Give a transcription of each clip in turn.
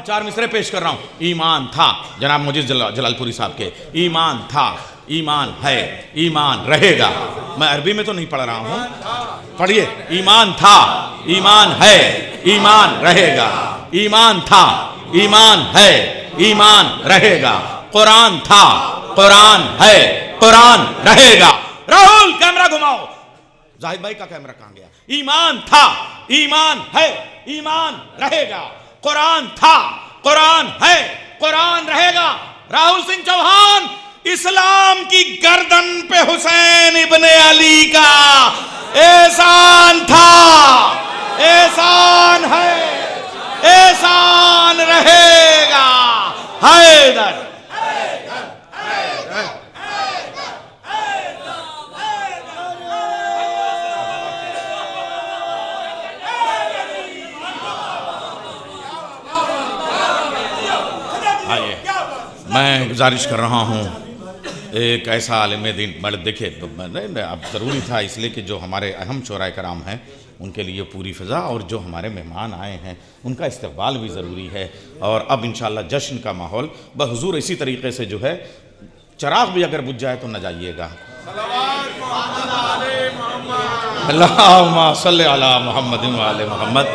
4 मिसरे पेश कर रहा हूँ। ईमान था, जनाब मुजीद जलालपुरी साहब के, ईमान था, ईमान है, ईमान रहेगा। मैं अरबी में तो नहीं पढ़ रहा हूँ, पढ़िए। ईमान था, ईमान है, ईमान रहेगा। ईमान था, ईमान है, ईमान रहेगा। कुरान था, कुरान है, कुरान रहेगा। राहुल कैमरा घुमाओ। जाहिद भाई का कैमरा कहां गया? ईमान था, ईमान है, ईमान रहेगा। कुरान था, कुरान है, कुरान रहेगा। राहुल सिंह चौहान, इस्लाम की गर्दन पे हुसैन इब्ने अली का एहसान था, एहसान है, एहसान रहेगा। हैदर मैं गुजारिश कर रहा हूँ, एक ऐसा आलिम दीन बड़े देखिए, नहीं अब ज़रूरी था इसलिए कि जो हमारे अहम शोराए कराम हैं उनके लिए पूरी फ़िज़ा और जो हमारे मेहमान आए हैं उनका इस्तक़बाल भी ज़रूरी है। और अब इंशाअल्लाह जश्न का माहौल बहुज़ूर इसी तरीके से जो है, चराग भी अगर बुझ जाए तो न जाइएगा। अल्लाहुम्मा सल्लि अला मुहम्मद व आले मुहम्मद।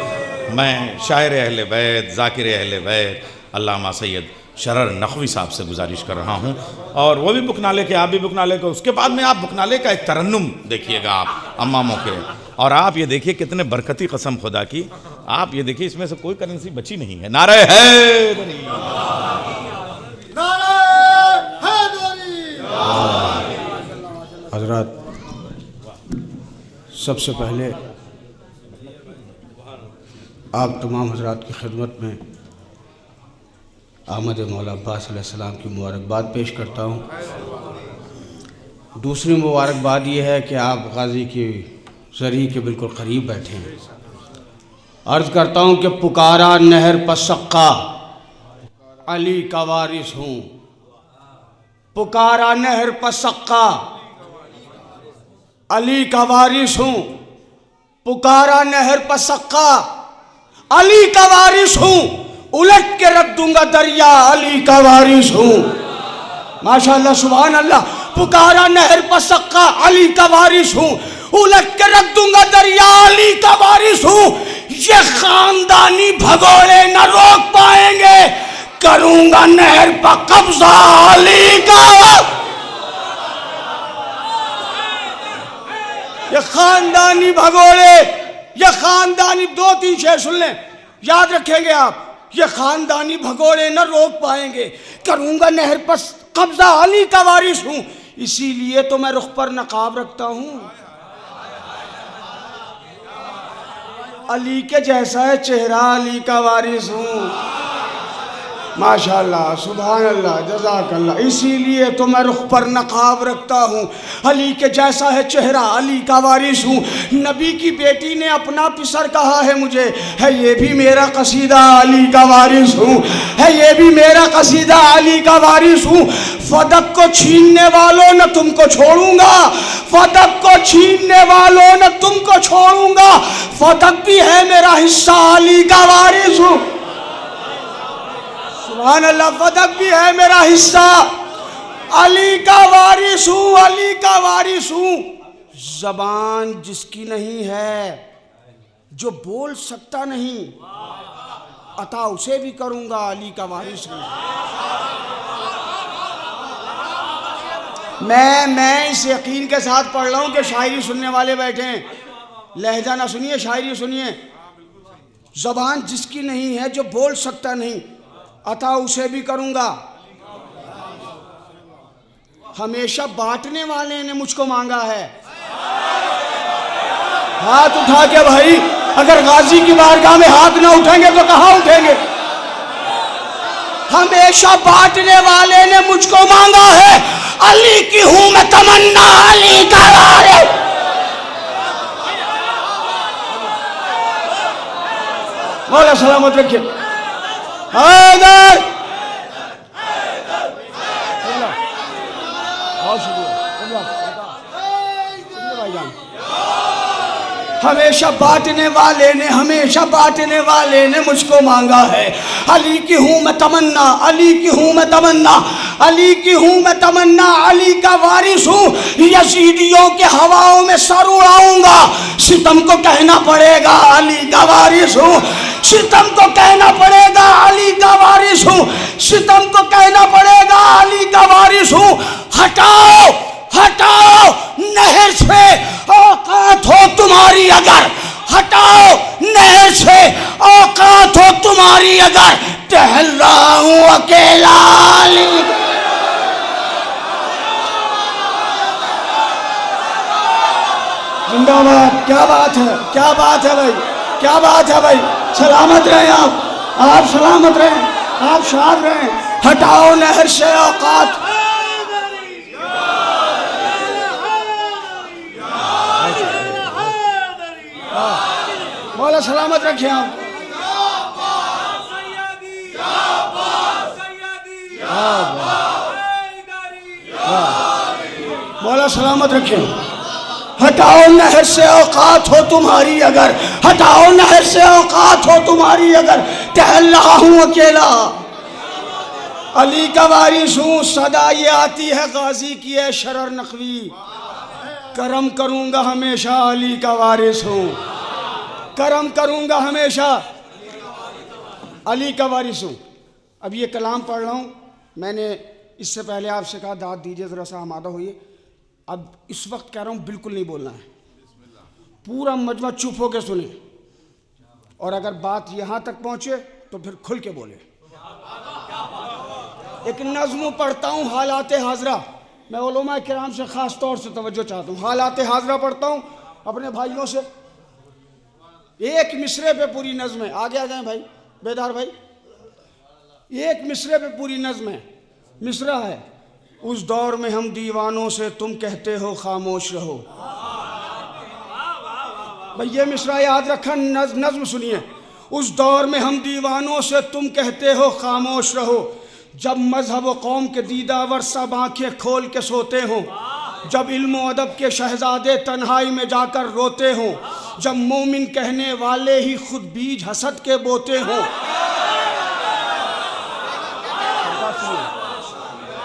मैं शायर अहले बैत, ज़ाकिर अहले बैत अल्लामा सैयद शरर नक़वी साहब से गुजारिश कर रहा हूँ, और वो भी बुकनाले के, आप भी बुकनाले के, उसके बाद में आप बुकनाले का एक तरन्नुम देखिएगा आप अम्मामों के। और आप ये देखिए कितने बरकती कसम खुदा की, आप ये देखिए इसमें से कोई करेंसी बची नहीं है। नारे हैदरी, नारे हैदरी। हज़रात, सबसे पहले आप तमाम हज़रात की खिदमत में आमद मौला अब्बास अलैहिस्सलाम की मुबारकबाद पेश करता हूँ। दूसरी मुबारकबाद ये है कि आप गाज़ी की ज़री के बिल्कुल करीब बैठे हैं। अर्ज़ करता हूँ कि पुकारा नहर पसक्का अली का वारिस हूँ, पुकारा नहर पसक्का अली का वारिस हूँ, पुकारा नहर पसक्का अली का वारिस हूँ, उलट के रख दूंगा दरिया अली का वारिस हूँ। माशाअल्लाह, सुभान अल्लाह। पुकारा नहर पसक्का अली का वारिस हूँ, उलट के रख दूंगा दरिया अली का वारिस हूँ। ये खानदानी भगोड़े न रोक पाएंगे, करूंगा नहर पर कब्जा अली का। ये खानदानी भगोड़े, ये खानदानी, 2-3 शेर सुन लें, याद रखेंगे आप। ये खानदानी भगोड़े न रोक पाएंगे, करूंगा नहर पर कब्जा अली का वारिस हूं। इसीलिए तो मैं रुख पर नकाब रखता हूं। अली के जैसा है चेहरा, अली का वारिस हूं। माशाअल्लाह, सुभान अल्लाह, जज़ाकल्लाह। इसीलिए तो मैं रुख पर नकाब रखता हूँ। अली के जैसा है चेहरा, अली का वारिस हूँ। नबी की बेटी ने अपना पिसर कहा है मुझे, है ये भी मेरा कसीदा, अली का वारिस हूँ, है ये भी मेरा कसीदा, अली का वारिस हूँ। फदक को छीनने वालों न तुमको छोड़ूंगा, फदक को छीनने वालों न तुमको छोड़ूंगा। फदक भी है मेरा हिस्सा, अली का वारिस हूँ। सुभान अल्लाह, फदक भी है मेरा हिस्सा, अली का वारिस हूँ, अली का वारिस हूँ। ज़बान जिसकी नहीं है, जो बोल सकता नहीं, अता उसे भी करूँगा, अली का वारिस हूँ। मैं इस यकीन के साथ पढ़ रहा हूँ कि शायरी सुनने वाले बैठे हैं। लहजा ना सुनिए, शायरी सुनिए। ज़बान जिसकी नहीं है, जो बोल सकता नहीं, अता उसे भी करूंगा। हमेशा बांटने वाले ने मुझको मांगा है। हाथ उठा के भाई, अगर गाजी की बारगाह में हाथ ना उठेंगे तो कहां उठेंगे? हमेशा बांटने वाले ने मुझको मांगा है, अली की हूं मैं तमन्ना, अली का वारिस। मौला सलामत रखिए। हैदर, बहुत शुक्रिया भाईजान। हमेशा बांटने वाले ने मुझको मांगा है। अली की हूँ मैं तमन्ना, अली की हूँ मैं तमन्ना, अली की हूँ मैं तमन्ना, अली का वारिस हूँ। यजीदियों के हवाओं में सर उड़ाऊंगा, सितम को कहना पड़ेगा अली का वारिस हूँ। सितम को कहना पड़ेगा अली का वारिस हूँ, सितम को कहना पड़ेगा अली का वारिस हूँ। हटाओ हटाओ नहर से औकात हो तुम्हारी अगर, हटाओ नहर से औकात हो तुम्हारी अगर, टहल रहा हूँ अकेला अली। जिंदाबाद। क्या बात है, क्या बात है भाई, क्या बात है भाई। सलामत रहें आप सलामत रहें, आप शाद रहें। हटाओ नहर से औकात। मौला सलामत रखें आप। मौला सलामत रखें। हटाओ नहर से औकात हो तुम्हारी अगर, हटाओ नहर से औकात हो तुम्हारी अगर, टहल रहा हूँ अकेला अली का वारिस हूँ। सदा ये आती है गाजी की है शरर नकवी, करम करूँगा हमेशा अली का वारिस हूँ, करम करूँगा हमेशा अली का वारिस हूँ। अब ये कलाम पढ़ रहा हूँ, मैंने इससे पहले आपसे कहा दाद दीजिए, ज़रा सा आमादा होइए। अब इस वक्त कह रहा हूँ बिल्कुल नहीं बोलना है, पूरा मजमा चुप होकर सुने, और अगर बात यहाँ तक पहुँचे तो फिर खुल के बोले। एक नज़्म पढ़ता हूँ हालात हाजरा, मैं उलमा किराम से ख़ास तौर से तवज्जो चाहता हूँ। हालात हाजरा पढ़ता हूँ अपने भाइयों से, एक मिसरे पे पूरी नज़्म है। आगे आ जाए भाई, बेदार भाई, एक मिसरे पे पूरी नज़्म है। मिसरा है, उस दौर में हम दीवानों से तुम कहते हो खामोश रहो। भाई ये मिसरा याद रखा, नज़्म सुनिए। उस दौर में हम दीवानों से तुम कहते हो खामोश रहो, जब मजहब व कौम के दीदावर सब आंखें खोल के सोते हों, जब इल्म व अदब के शहजादे तन्हाई में जाकर रोते हों, जब मोमिन कहने वाले ही खुद बीज हसद के बोते हों।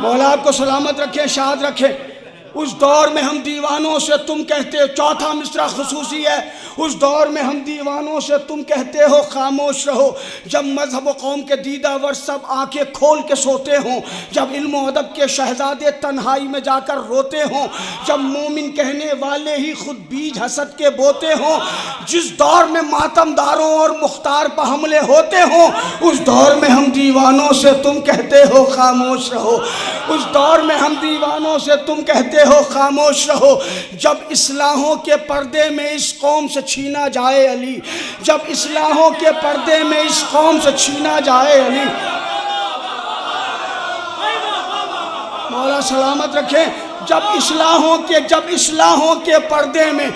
मौला आपको सलामत रखे, शाद रखे। उस दौर में हम दीवानों से तुम कहते हो, चौथा मिसरा खुसूसी है, उस दौर में हम दीवानों से तुम कहते हो खामोश रहो, जब मजहब व कौम के दीदावर सब आंखें खोल के सोते हों, जब इल्म व अदब के शहजादे तन्हाई में जाकर रोते हों, जब मोमिन कहने वाले ही खुद बीज हसद के बोते हों, जिस दौर में मातमदारों और मुख्तार पर हमले होते हों, उस दौर में हम दीवानों से तुम कहते हो खामोश रहो, उस दौर में हम दीवानों से तुम कहते हो खामोश रहो। जब इस्लाहों के पर्दे में इस कौम से छीना जाए अली, जब इस्लाहों के पर्दे में इस कौम से छीना जाए अली। मौला सलामत रखें। जब इस्लाहों के पर्दे में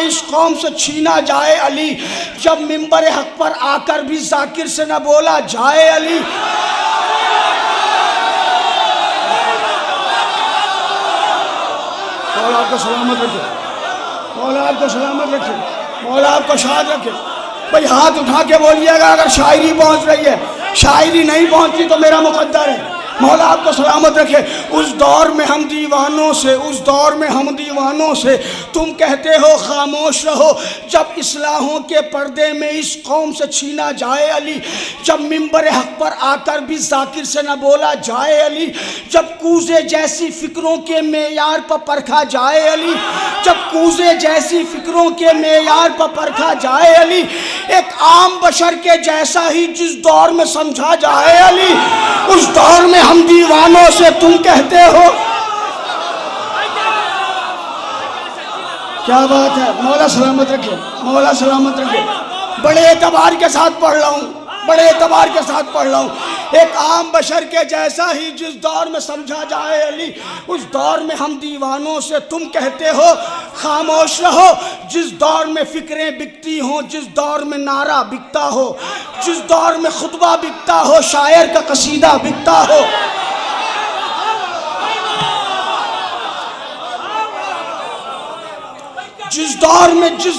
इस कौम से छीना जाए अली, जब मिंबर हक पर आकर भी जाकिर से न बोला जाए अली। मौला आपको सलामत रखे, मौला आपको सलामत रखे, मौला आपको शाद रखे। भाई हाथ उठा के बोलिएगा अगर शायरी पहुंच रही है, शायरी नहीं पहुंचती तो मेरा मुकद्दर है। मौला आपको सलामत रखे। उस दौर में हम दीवानों से तुम कहते हो खामोश रहो, जब इस्लाहों के पर्दे में इस कौम से छीना जाए अली, जब मिंबर हक पर आकर भी जाकिर से न बोला जाए अली, जब कूजे जैसी फिक्रों के मेयार पर परखा जाए अली, जब कूजे जैसी फिक्रों के मेयार पर परखा जाए अली, एक आम बशर के जैसा ही जिस दौर में समझा जाए अली, उस दौर में हम दीवानों से तुम कहते हो। क्या बात है। मौला सलामत रखे, मौला सलामत रखे। बड़े एतबार के साथ पढ़ रहा हूँ, बड़े एतबार के साथ पढ़ रहा हूँ। एक आम बशर के जैसा ही जिस दौर में समझा जाए अली, उस दौर में हम दीवानों से तुम कहते हो खामोश रहो, जिस दौर में फिक्रें बिकती हों, जिस दौर में नारा बिकता हो, जिस दौर में खुतबा बिकता हो, शायर का कसीदा बिकता हो। जिस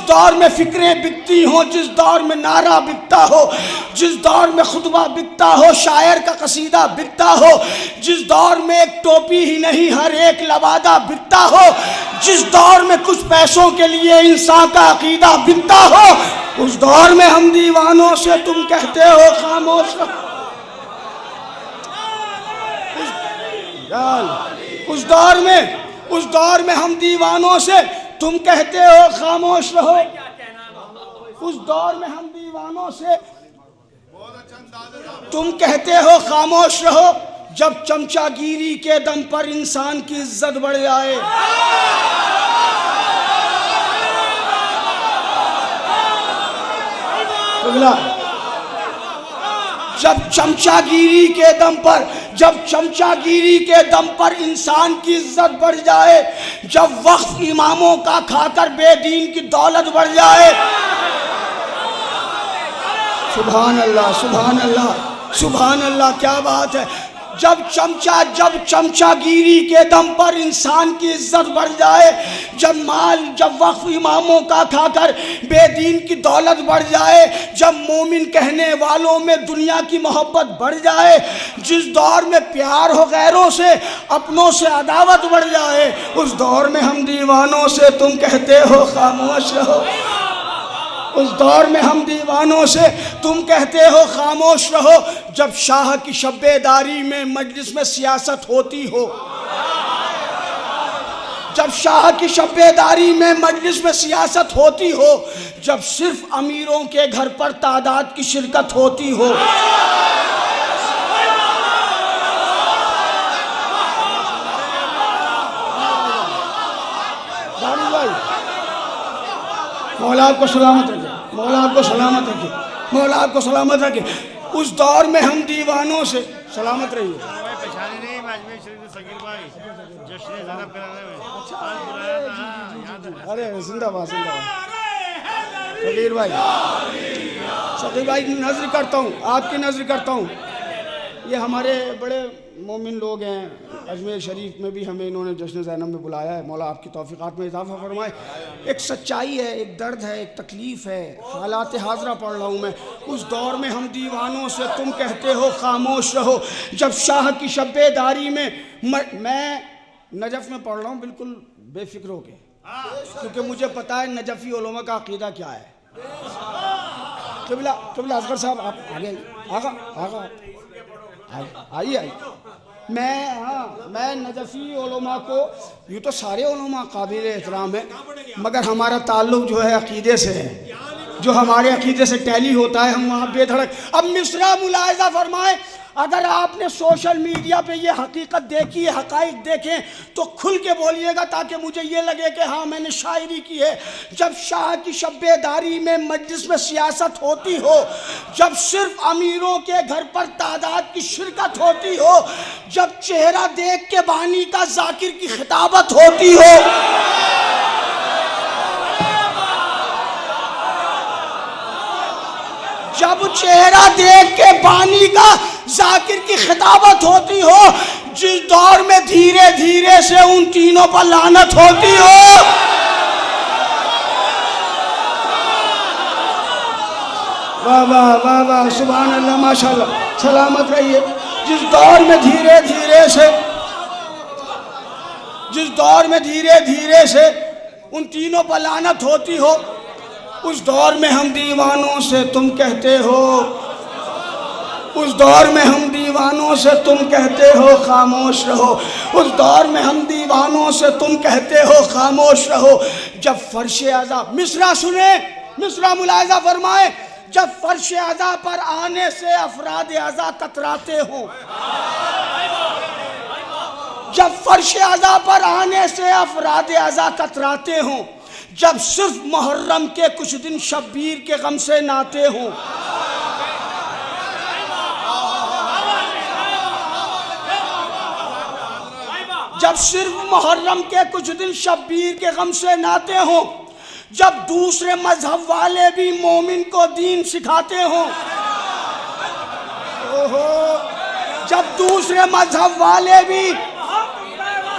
दौर में फिक्रें बिकती हों, जिस दौर में नारा बिकता हो, जिस दौर में खुतबा बिकता हो, शायर का कसीदा बिकता हो, जिस दौर में एक टोपी ही नहीं हर एक लबादा बिकता हो, जिस दौर में कुछ पैसों के लिए इंसान का अकीदा बिकता हो, उस दौर में हम दीवानों से तुम कहते हो खामोश रहो। उस दौर में हम दीवानों से तुम कहते हो खामोश रहो। उस दौर में हम दीवानों से तुम कहते हो खामोश रहो, जब चमचागिरी के दम पर इंसान की इज्जत बढ़ जाए। जब चमचागिरी के दम पर इंसान की इज्जत बढ़ जाए, जब वक्फ इमामों का खाकर बेदीन की दौलत बढ़ जाए। सुभान अल्लाह, सुभान अल्लाह, सुभान अल्लाह, क्या बात है। जब चमचागिरी के दम पर इंसान की इज्जत बढ़ जाए, जब वक्फ इमामों का खाकर बेदीन की दौलत बढ़ जाए, जब मोमिन कहने वालों में दुनिया की मोहब्बत बढ़ जाए, जिस दौर में प्यार हो गैरों से, अपनों से अदावत बढ़ जाए, उस दौर में हम दीवानों से तुम कहते हो खामोश रहो। उस दौर में हम दीवानों से तुम कहते हो खामोश रहो, जब शाह की शब्बेदारी में मजलिस में सियासत होती हो, जब शाह की शब्बेदारी में मजलिस में सियासत होती हो, जब सिर्फ अमीरों के घर पर तादाद की शिरकत होती हो। मौला आपको सलामत रखे, मौला आपको सलामत रखे, मौला आपको सलामत रखे। उस दौर में हम दीवानों से सलामत रहिए। अरे जिंदाबाद जिंदाबाद शकीर भाई, नजर करता हूँ, आपकी नजर करता हूँ। ये हमारे बड़े मोमिन लोग हैं, अजमेर शरीफ में भी हमें इन्होंने जश्न ज़ैनब में बुलाया है। मौला आपकी तौफ़ीक़ात में इजाफ़ा फरमाए। एक सच्चाई है, एक दर्द है, एक तकलीफ़ है, हालात हाज़रा पढ़ रहा हूँ मैं। उस दौर में हम दीवानों से तुम कहते हो खामोश रहो, जब शाह की शब्बेदारी में मैं नजफ़ में पढ़ रहा हूँ बिल्कुल बेफिक्र होके, क्योंकि मुझे पता है नजफ़ी उलमा का अक़ीदा क्या है। क़िबला असगर साहब आप आगे आगा आइए। मैं नजफ़ी उलमा को, यूँ तो सारे उलमा काबिल एहतराम है, मगर हमारा ताल्लुक़ जो है अक़ीदे से है, जो हमारे अक़ीदे से टैली होता है, हम वहाँ बेधड़क। अब मिसरा मुलाहिज़ा फरमाएं, अगर आपने सोशल मीडिया पे ये हकीकत देखी है, हक़ाइक़ देखें, तो खुल के बोलिएगा ताकि मुझे ये लगे कि हाँ मैंने शायरी की है। जब शाह की शब्बेदारी में मजलिस में सियासत होती हो, जब सिर्फ अमीरों के घर पर तादाद की शिरकत होती हो, जब चेहरा देख के बानी का जाकिर की खिताबत होती हो, जब चेहरा देख के बानी का जाकिर की खिताबत होती हो, जिस दौर में धीरे धीरे से उन तीनों पर लानत होती हो, वाह वाह वाह वाह, सुभान अल्लाह, माशाअल्लाह, सलामत रहिए। जिस दौर में धीरे धीरे से उन तीनों पर लानत होती हो, उस दौर में हम दीवानों से तुम कहते हो, उस दौर में हम दीवानों से तुम कहते हो खामोश रहो। उस दौर में हम दीवानों से तुम कहते हो खामोश रहो, जब फर्श अज़ा, मिसरा सुने, मिसरा मुलाहिज़ा फरमाए, जब फर्श अज़ा पर आने से अफराद अज़ा कतराते हो, जब फर्श अज़ा पर आने से अफराद अज़ा कतराते हो, जब सिर्फ मुहर्रम के कुछ दिन शब्बीर के गम से नाते हों, जब सिर्फ मुहर्रम के कुछ दिन शब्बीर के गम से नाते हों, जब दूसरे मजहब वाले भी मोमिन को दीन सिखाते हों, जब दूसरे मजहब वाले भी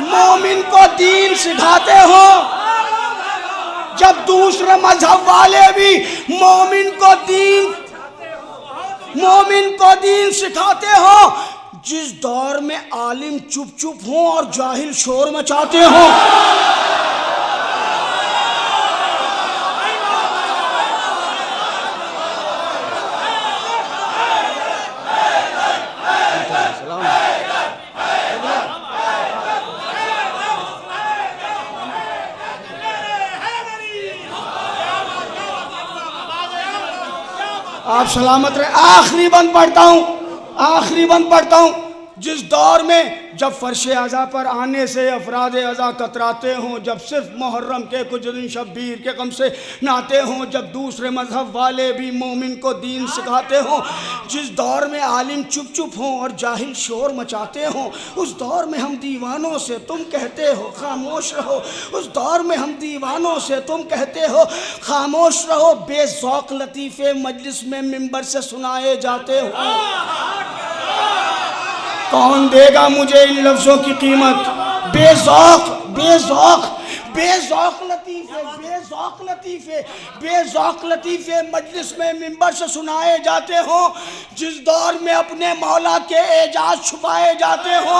मोमिन को दीन सिखाते हों, जब दूसरे मजहब वाले भी मोमिन को दीन सिखाते हो, जिस दौर में आलिम चुप चुप हों और जाहिल शोर मचाते हो। आप सलामत रहे। आखिरी बंद पढ़ता हूँ। जिस दौर में जब फर्श अज़ा पर आने से अफराद अज़ा कतराते हों, जब सिर्फ मुहर्रम के कुछ दिन शब्बीर के गम से नहाते हों, जब दूसरे मजहब वाले भी मोमिन को दीन सिखाते हों, जिस दौर में आलिम चुप चुप हों और जाहिल शोर मचाते हों, उस दौर में हम दीवानों से तुम कहते हो खामोश रहो। उस दौर में हम दीवानों से तुम कहते हो खामोश रहो। बेज़ौक़ लतीफ़े मजलिस में मिंबर से सुनाए जाते हो। कौन देगा मुझे इन लफ्ज़ों की कीमत? बेज़ौक़ लतीफ़े मजलिस में मिंबर से सुनाए जाते हो। जिस दौर में अपने मौला के एजाज छुपाए जाते हो,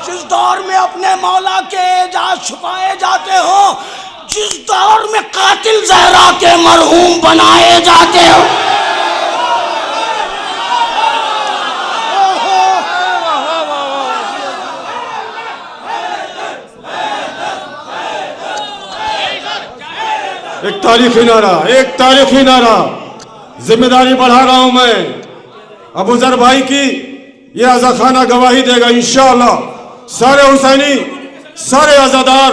जिस दौर में अपने मौला के एजाज छुपाए जाते हो, जिस दौर में कातिल ज़हरा के मरहूम बनाए जाते हो। एक तारीखी नारा जिम्मेदारी बढ़ा रहा हूं मैं। अबू जर भाई की ये अज़ाखाना गवाही देगा इंशाअल्लाह। सारे हुसैनी, सारे आज़ादार,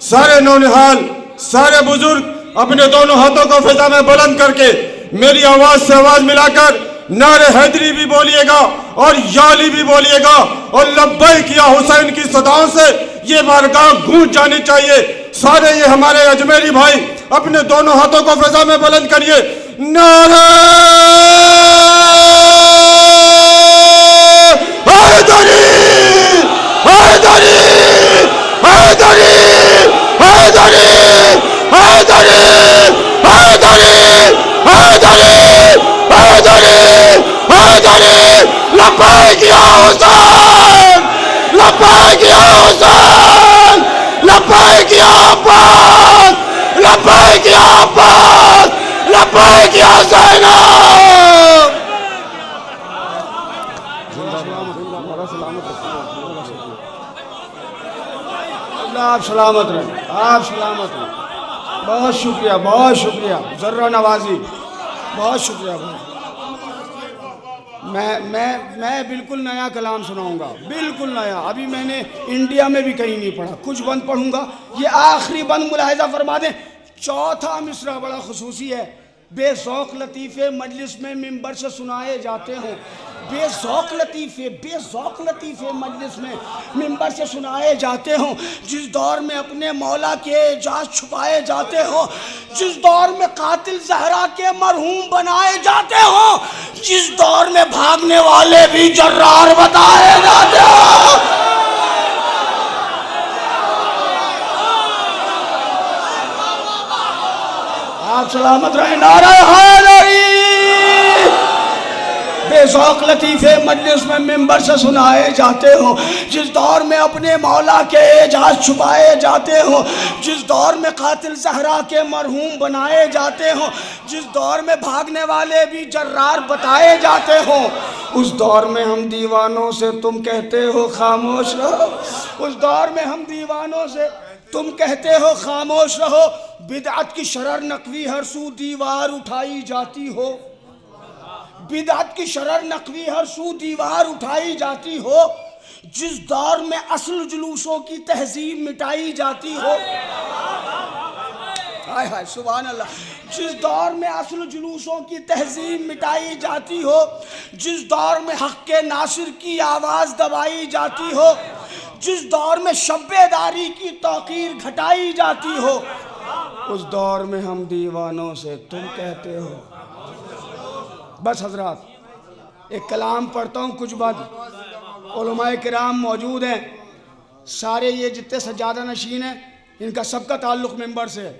सारे नौनिहाल, सारे बुजुर्ग अपने दोनों हाथों को फिजा में बुलंद करके मेरी आवाज से आवाज मिलाकर नारे हैदरी भी बोलिएगा और याली भी बोलिएगा, और लब्बैक या हुसैन की सदाओं से ये बारगाह गूंज जानी चाहिए। सारे ये हमारे अजमेरी भाई अपने दोनों हाथों को फिजा में बुलंद करिए। नारे हैदरी, हैदरी, हैदरी, हैदरी, हैदरी, हैदरी, हैदरी, हैदरी, हैदरी। लब्बैक या हुसैन, लब्बैक या हुसैन, लब्बैक या अब्बास, लब्बैक या अब्बास, लब्बैक या ज़ैनब। आप सलामत रहें, आप सलामत रहें। बहुत शुक्रिया ज़र्रा नवाजी, बहुत शुक्रिया भाई। मैं बिल्कुल नया कलाम सुनाऊंगा, बिल्कुल नया। अभी मैंने इंडिया में भी कहीं नहीं पढ़ा। कुछ बंद पढ़ूंगा, ये आखिरी बंद मुलाहिज़ा फरमा दें। चौथा मिसरा बड़ा खुसूसी है। बेज़ौक़ लतीफ़े मजलिस में मिंबर से सुनाए जाते हों। बेज़ौक़ लतीफ़े मजलिस में मिंबर से सुनाए जाते हों। जिस दौर में अपने मौला के एजाज छुपाए जाते हों, जिस दौर में कातिल ज़हरा के मरहूम बनाए जाते हों, जिस दौर में भागने वाले भी जर्रार बताए जाते हों। आप सलामत रहे। नारा हैदरी। बेज़ौक़ लतीफ़े मजलिस में मिंबर से सुनाए जाते हो, जिस दौर में अपने मौला के एजाज छुपाए जाते हो, जिस दौर में कातिल ज़हरा के मरहूम बनाए जाते हो, जिस दौर में भागने वाले भी जर्रार बताए जाते हो, उस दौर में हम दीवानों से तुम कहते हो खामोश रहो। उस दौर में हम दीवानों से तुम कहते हो खामोश रहो। बिदअत की शरर नकवी हर सू दीवार उठाई जाती हो। बिदअत की शरर नकवी हर सू दीवार उठाई जाती हो। जिस दौर में असल जुलूसों की तहजीब मिटाई जाती हो। हाय हाय सुभान अल्लाह। जिस दौर में असल जुलूसों की तहजीब मिटाई जाती हो, जिस दौर में हक़ के नासिर की आवाज़ दबाई जाती हो, जिस दौर में शब्बेदारी की तौक़ीर घटाई जाती हो, उस दौर में हम दीवानों से तुम कहते हो। बस हजरात, एक कलाम पढ़ता हूँ कुछ बाद। उलमाए किराम मौजूद हैं, सारे ये जितने सज्जादा नशीन हैं, इनका सबका ताल्लुक़ मिंबर से है।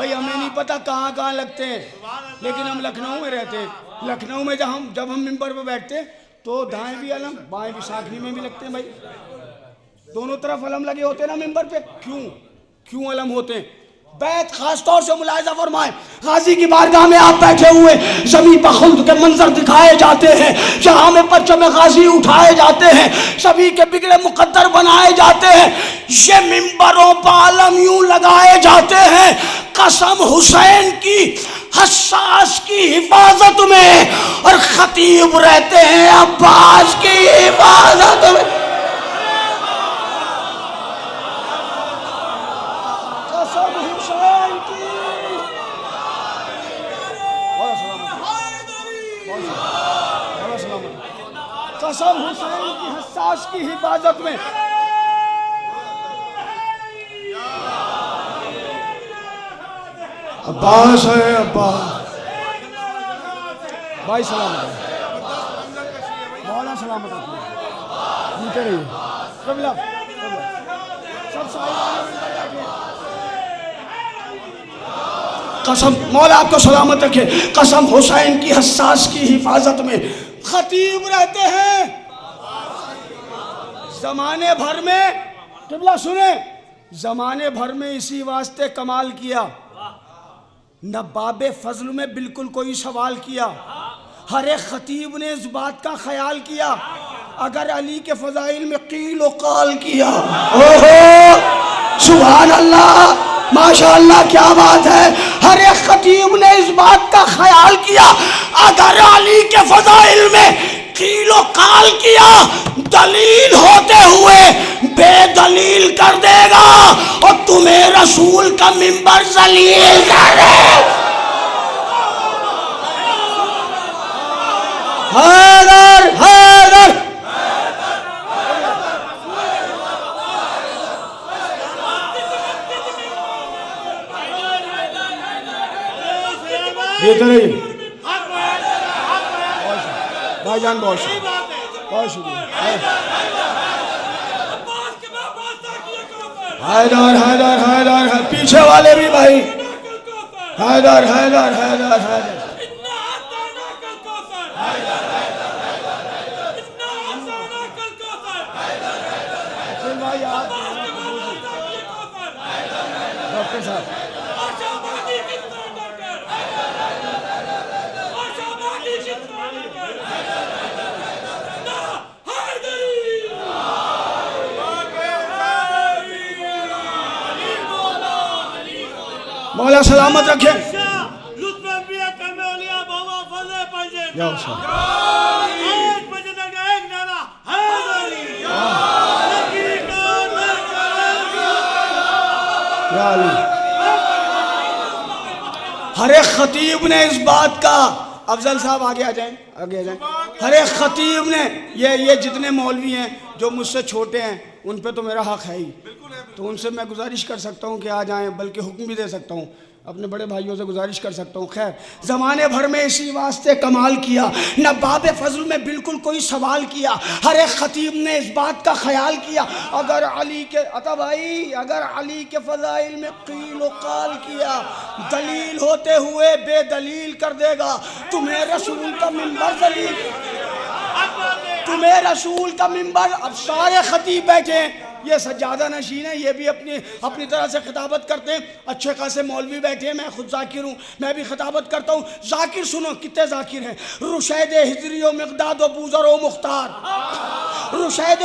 भाई हमें नहीं पता कहाँ कहाँ लगते हैं, लेकिन हम लखनऊ में रहते हैं। लखनऊ में जब हम मिंबर पर बैठते हैं तो दाएं भी अलम बाएं भी साखनी में भी लगते हैं भाई, दोनों तरफ अलम लगे होते हैं ना मिंबर पे। क्यों अलम होते हैं? बैत खास तौर से मुलाहिजा फरमाएं, गाजी की बारगाह में आप बैठे हुए, ज़मीन पर खुल्द के मंजर दिखाए जाते हैं, जहां में परचम गाजी उठाए जाते हैं, सभी के बिगड़े मुकद्दर बनाए जाते हैं। ये मिंबरों पर आलम यूं लगाए जाते हैं, कसम हुसैन की हसास की हिफाजत में, और खतीब रहते हैं अब्बास की हिफाजत में। कसम हुसैन की हसास की हिफाजत में। अब्बास है अब्बास। भाई सलामत, मौला सलामत जीते रहिए। कसम मौला आपको सलामत रखे। कसम हुसैन की हसास की हिफाजत में खतीब रहते हैं जमाने भर में। क़िबला सुने, जमाने भर में इसी वास्ते कमाल किया, न बाबे फजल में बिल्कुल कोई सवाल किया। हर एक खतीब ने इस बात का ख्याल किया, अगर अली के फजाइल में कील और काल किया। ओहो सुभान अल्लाह, माशाअल्लाह, क्या बात है। हर एक खतीब ने इस बात का ख्याल किया, अगर अली के फजाइल में कीलो काल किया, दलील होते हुए बेदलील कर देगा, और तुम्हें रसूल का मिंबर जलील कर देगा। हैदर हैदर ये तो नहीं भाईजान, बहुत शुक्रिया। हैदर हैदर हैदर, पीछे वाले भी भाई, हैदर हैदर हैदर हैदर। डॉक्टर साहब मौला सलामत रखे। हर एक खतीब ने इस बात का, अफजल साहब आगे आ जाएं, आगे आ जाएं। हर एक खतीब ने, ये जितने मौलवी हैं जो मुझसे छोटे हैं, उन पे तो मेरा हक है ही, तो उनसे मैं गुजारिश कर सकता हूँ कि आ जाएं, बल्कि हुक्म भी दे सकता हूँ, अपने बड़े भाइयों से गुजारिश कर सकता हूँ। खैर, ज़माने भर में इसी वास्ते कमाल किया, न बाबे फजल में बिल्कुल कोई सवाल किया। हर एक खतीब ने इस बात का ख्याल किया, अगर अली के अता भाई, अगर अली के फ़ज़ाइल में क़ील व क़ाल किया, दलील होते हुए बेदलील कर देगा। तुम्हें रसूल का मिंबर दलील, तुम्हें रसूल का मिंबर। अब सारे खतीब बैठे हैं, ये सज्जादा नशीन है, ये भी अपनी तरह से खिताबत करते हैं। अच्छे खासे मौलवी बैठे हैं, मैं खुद जाकिर हूँ, मैं भी खिताबत करता हूँ। जाकिर सुनो, कितने जाकिर हैं। रुशैद हिजरी व मिक़दाद व बूज़र व मुख्तार, रुशैद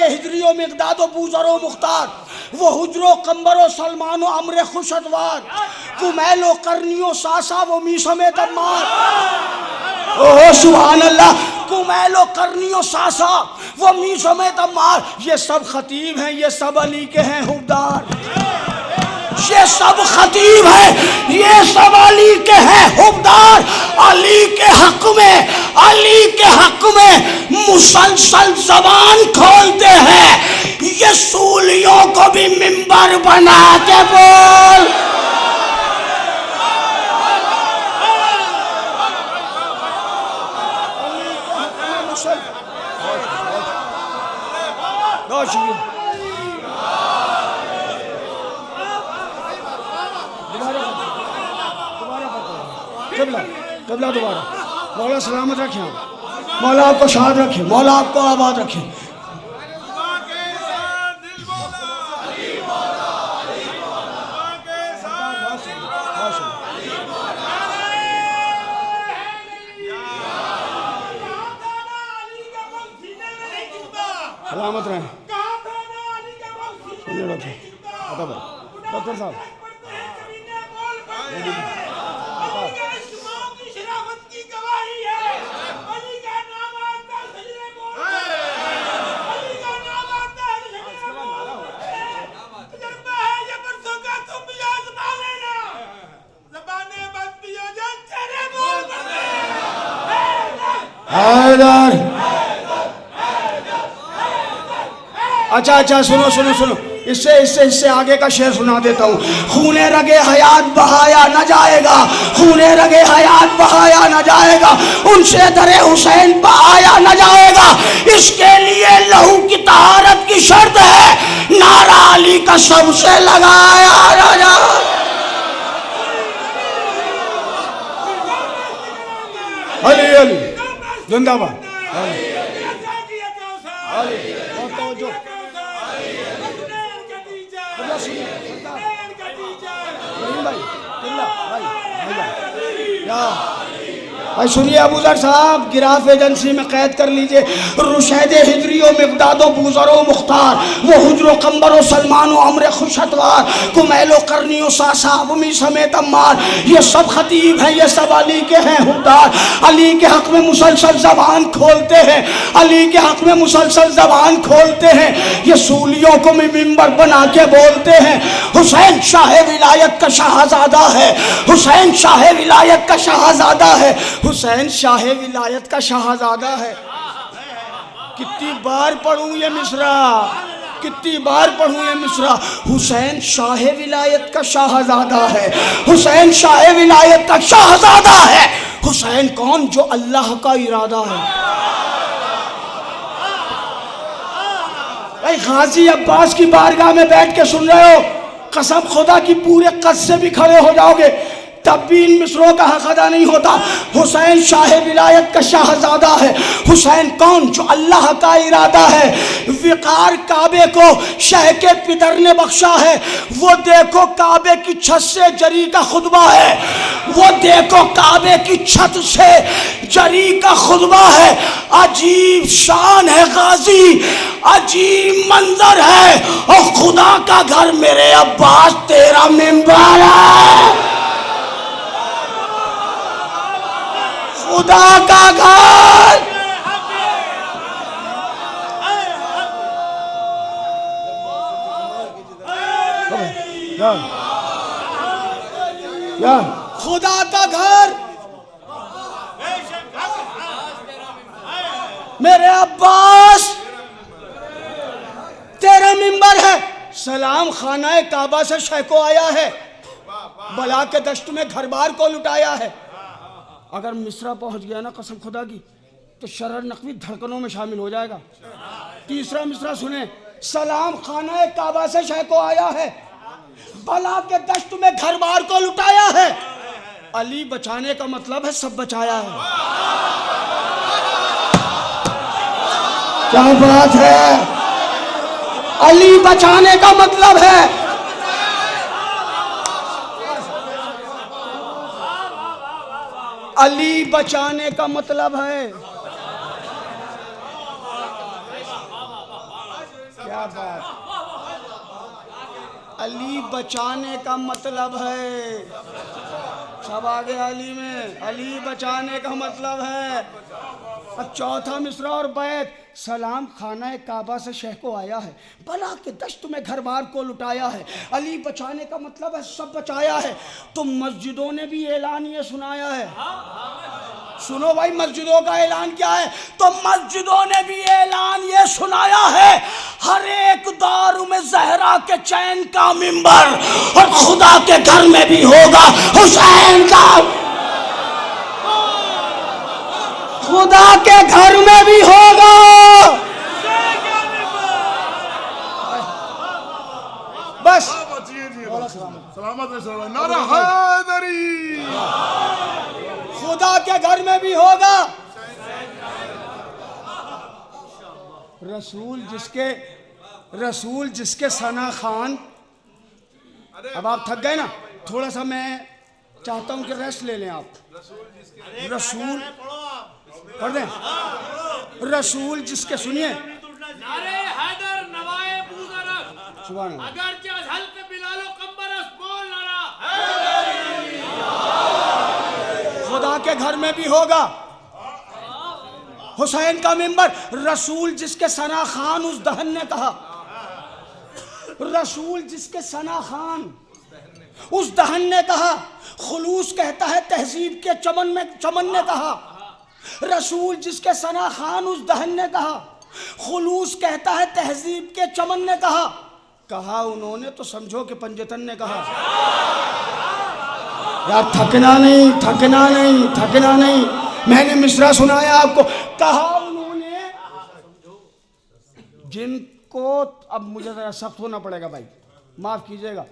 हिजरी व मिक़दाद व बूज़र व मुख्तार, वो हुजरो कंबर व सलमान व अमर खुशतवार, कुमैल व करनी व सासा व मीसम दमार। ओह सुभान अल्लाह, कुमैलो करनियो सासा वो मीसो में तमार। ये सब खतीब हैं, ये सब अली के हैं हुबदार, ये सब खतीब हैं, ये सब अली के हैं हुबदार। अली के हक में, अली के हक में मुसलसल जबान खोलते हैं, ये सूलियों को भी मिंबर बना के बोल। किबला किबला दोबारा। मौला सलामत रखे आप, मौला आपको शाद रखे, मौला आपको आबाद रखे। सलामत रहें। सुनिए डॉक्टर डॉक्टर साहब, अच्छा अच्छा सुनो सुनो सुनो, इससे आगे का शेर सुना देता हूँ। खूने रगे हयात बहाया न जाएगा, खूने रगे हयात बहाया न जाएगा, उनसे दरे हुसैन बहाया न जाएगा। इसके लिए लहू की तहारत की शर्त है, नारा अली का सबसे लगाया न जाए। अली अली जिंदाबाद। भाई सुनिए अबू ज़र साहब, गिराफ एजेंसी में कैद कर लीजिए। रुशैद हिजरी व मिक़दाद व बूज़र व मुख्तार, वो हुज्र व कंबर व सलमान व अमर खुशतवार, कुमैल व करनी व सासाबमी समेत अम्मार, ये सब खतीब हैं, ये सब अली के हैं हुक्मदार। अली के हक़ में मुसलसल ज़बान खोलते हैं, अली के हक़ में मुसलसल ज़बान खोलते हैं। ये सूलियों को मिंबर बना के बोलते हैं, हुसैन शाह विलायत का शाहज़ादा है, हुसैन शाह विलायत का शाहज़ादा है, हुसैन शाह विलायत का शाहज़ादा है। कितनी बार पढ़ूं ये मिसरा, कितनी बार पढ़ूं ये मिसरा। हुसैन शाह विलायत का शाहज़ादा है, हुसैन शाह विलायत का शाहज़ादा है। हुसैन कौन? जो अल्लाह का इरादा है। भाई गाजी अब्बास की बारगाह में बैठ के सुन रहे हो, कसम खुदा की पूरे कद से भी खड़े हो जाओगे तब भी इन मिसरों का हक अदा नहीं होता। हुसैन शाह विलायत का शाहज़ादा है। हुसैन कौन? जो अल्लाह का इरादा है। विकार काबे को शह के पितर ने बख्शा है, वो देखो काबे की छत से जरी का खुतबा है, वो देखो काबे की छत से जरी का खुतबा है। अजीब शान है गाजी, अजीब मंजर है, और खुदा का घर मेरे अब्बास तेरा मिंबर है, खुदा का घर। खुदा का घर मेरे अब्बास तेरा मिंबर है। सलाम खाना काबा से शह को आया है, बला के दश्त में घर बार को लुटाया है। अगर मिस्रा पहुंच गया ना कसम खुदा की, तो शरर नकवी धड़कनों में शामिल हो जाएगा। तीसरा मिस्रा सुने, सलाम खाना काबा से शह को आया है, बला के दश्त में घर बार को लुटाया है। अली बचाने का मतलब है सब बचाया है। क्या बात है, अली बचाने का मतलब है। अली बचाने का मतलब है। क्या बात, अली बचाने का मतलब है। सब आगे अली में, अली बचाने का मतलब है। अब चौथा मिसरा और बैत, सलाम खाना काबा से शह को आया है, बला के दश्त में घर बार को लुटाया है। अली बचाने का मतलब है सब बचाया है। तो मस्जिदों ने भी ऐलान ये सुनाया है। सुनो भाई, मस्जिदों का ऐलान क्या है? तो मस्जिदों ने भी ऐलान ये सुनाया है, हर एक दारू में जहरा के चैन का मिंबर, और खुदा के घर में भी होगा हुसैन का, खुदा के घर में भी होगा। बस सलामत नारा हैदरी। खुदा के घर में भी होगा। रसूल जिसके सना खान। अब आप थक गए ना, थोड़ा सा मैं चाहता हूं कि रेस्ट ले लें आप। रसूल पढ़ दें। रसूल जिसके, सुनिए, नारे हैदर नवाए बुज़ुर्ग सुभान अल्लाह। अगर जज हल्क बिलालो कंबरस बोल नारा खुदा के घर में भी होगा। हुसैन का मिंबर। रसूल जिसके सना खान उस दहन ने कहा, रसूल जिसके सना खान उस दहन ने कहा, खुलूस कहता है तहजीब के चमन ने कहा। रसूल जिसके सना खान उस दहन ने कहा, खुलूस कहता है तहजीब के चमन ने कहा उन्होंने तो समझो कि पंजतन ने कहा। यार थकना नहीं, मैंने मिसरा सुनाया आपको। कहा उन्होंने जिनको, अब मुझे जरा सख्त होना पड़ेगा भाई, माफ कीजिएगा,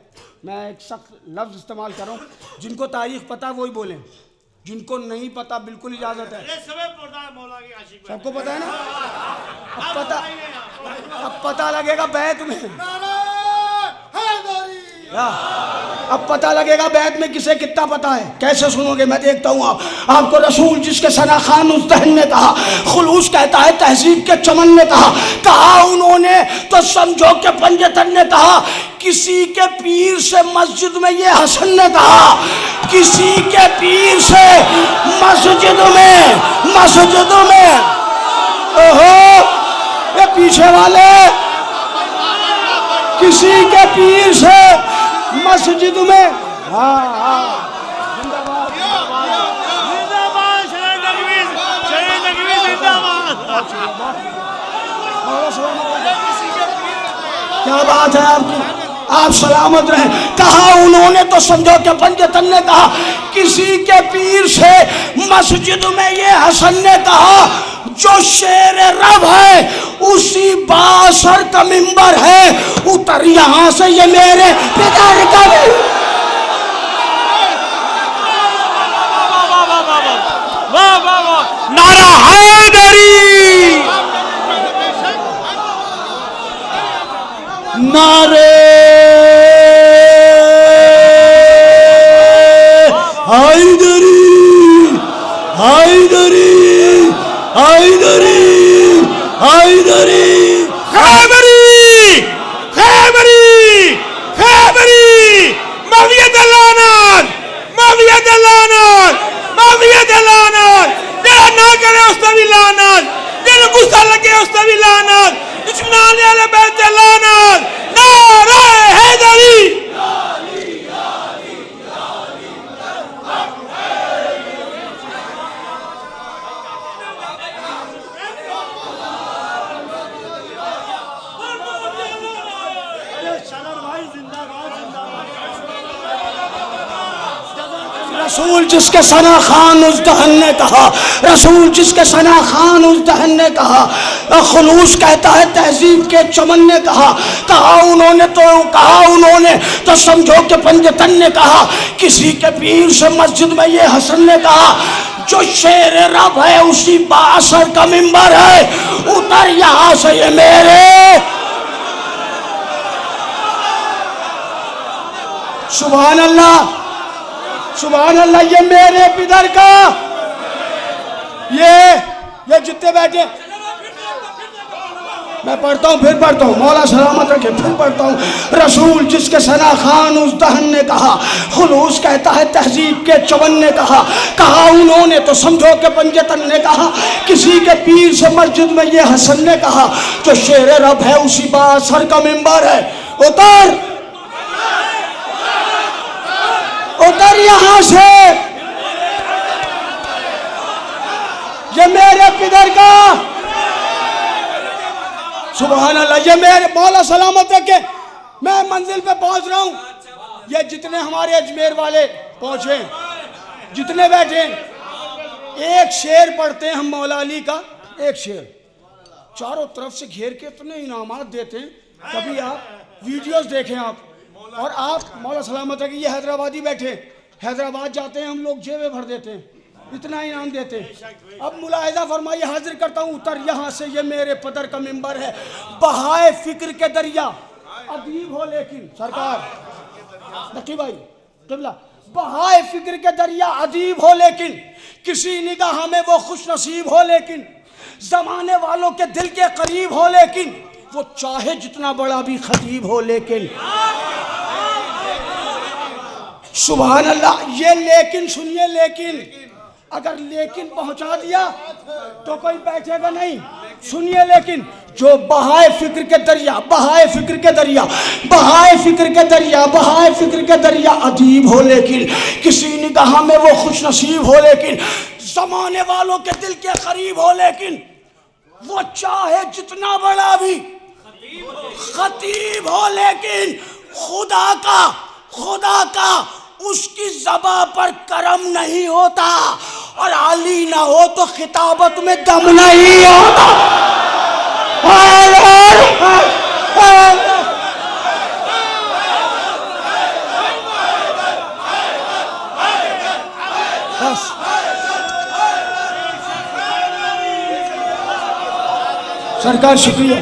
मैं एक सख्त लफ्ज इस्तेमाल कर रहा हूँ। जिनको तारीख पता है वही बोलें, जिनको नहीं पता बिल्कुल इजाजत है। सबको पता है ना? अब पता लगेगा बैत में, अब पता लगेगा बैत में किसे कितना पता है। कैसे सुनोगे, मैं देखता हूँ आपको। रसूल जिसके सना खान उस दहन ने कहा, खुलूस कहता है तहजीब के चमन ने कहा उन्होंने तो समझो के पंजतन ने कहा। किसी के पीर से मस्जिद में ये हसन ने कहा, किसी के पीर से मस्जिद में ओहो ये पीछे वाले, किसी के पीर से मस्जिद में। हाँ क्या बात है आपकी, आप सलामत रहे। कहा उन्होंने तो समझो कि पंजतन ने कहा, किसी के पीर से मस्जिद में ये हसन ने कहा। जो शेर रब है उसी बासर का मिंबर है, उतर यहां से ये मेरे पिता का नारा हैदरी, नारे हैदरी हैदरी हैदरी हैदरी रसूल जिसके सना खान उस दहन ने कहा, रसूल जिसके सना खान उस दहन ने कहा। खुलूस कहता है तहजीब के चमन ने कहा उन्होंने तो समझो कि पंजतन ने कहा। किसी के पीर से मस्जिद में ये हसन ने कहा, जो शेर रब है उसी बासर का मिंबर है, उतर यहां से ये मेरे। सुभान अल्लाह सुभान अल्लाह। ये मेरे पिदर का, ये जितने बैठे, मैं पढ़ता हूँ फिर पढ़ता हूँ, मौला सलामत रखे, फिर पढ़ता हूँ। रसूल जिसके सना खान उस दहन ने कहा, खुलूस कहता है तहजीब के चमन ने कहा उन्होंने तो समझो के पंजतन ने कहा। किसी के पीर से मस्जिद में ये हसन ने कहा, जो शेर रब है उसी बासर का मिंबर है, उतर यहां से ये मेरे पिदर का। सुभान अल्लाह। ये मेरे मौला सलामत रखे, मैं मंजिल पे पहुंच रहा हूं। ये जितने हमारे अजमेर वाले पहुंचे, जितने बैठे, एक शेर पढ़ते हैं हम मौला अली का, एक शेर चारों तरफ से घेर के इतने इनामात देते हैं। कभी आप वीडियोस देखें आप, और आप मौला सलामत है कि ये हैदराबादी बैठे, हैदराबाद जाते हैं हम लोग जेबें भर देते हैं, इतना इनाम देते। अब मुलाहिजा फरमाइए, हाजिर करता हूँ उतर यहाँ से, ये मेरे पदर का मिंबर है। बहाए फिक्र के दरिया अदीब हो लेकिन सरकार नकी भाई किबला, बहाए फिक्र के दरिया अदीब हो लेकिन किसी निगाह में वो खुश नसीब हो लेकिन जमाने वालों के दिल के करीब हो लेकिन वो चाहे जितना बड़ा भी खतीब हो लेकिन। सुभान अल्लाह। ये लेकिन सुनिए, लेकिन अगर लेकिन पहुंचा दिया तो कोई बैठेगा नहीं। सुनिए, लेकिन जो बहाए फिक्र के दरिया, बहाए फिक्र के दरिया, बहाए फिक्र के दरिया, बहाए फिक्र के दरिया अदीब हो लेकिन किसी निगाह में वो खुश नसीब हो लेकिन जमाने वालों के दिल के करीब हो लेकिन वो चाहे जितना बड़ा भी खतीब हो लेकिन खुदा का उसकी ज़बां पर करम नहीं होता और अली ना हो तो खिताबत में दम नहीं होता। बस सरकार शुक्रिया।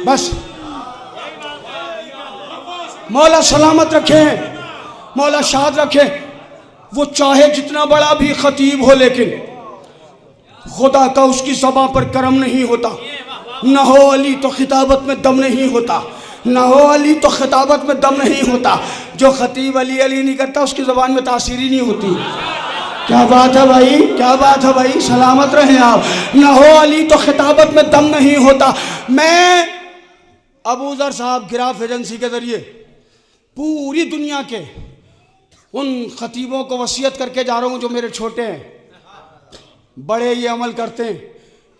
बस मौला सलामत रखें, मौला शाद रखें। वो चाहे जितना बड़ा भी खतीब हो लेकिन खुदा का उसकी ज़बां पर करम नहीं होता। न हो अली तो खिताबत में दम नहीं होता, न हो अली तो खिताबत में दम नहीं होता। जो खतीब अली अली नहीं करता उसकी ज़बान में तासीर ही नहीं होती। क्या बात है भाई, क्या बात है भाई, सलामत रहें आप। न हो अली तो खिताबत में दम नहीं होता। मैं अबू ज़र साहब गिराफ एजेंसी के ज़रिए पूरी दुनिया के उन खतीबों को वसीयत करके जा रहा हूँ जो मेरे छोटे हैं, बड़े ये अमल करते हैं।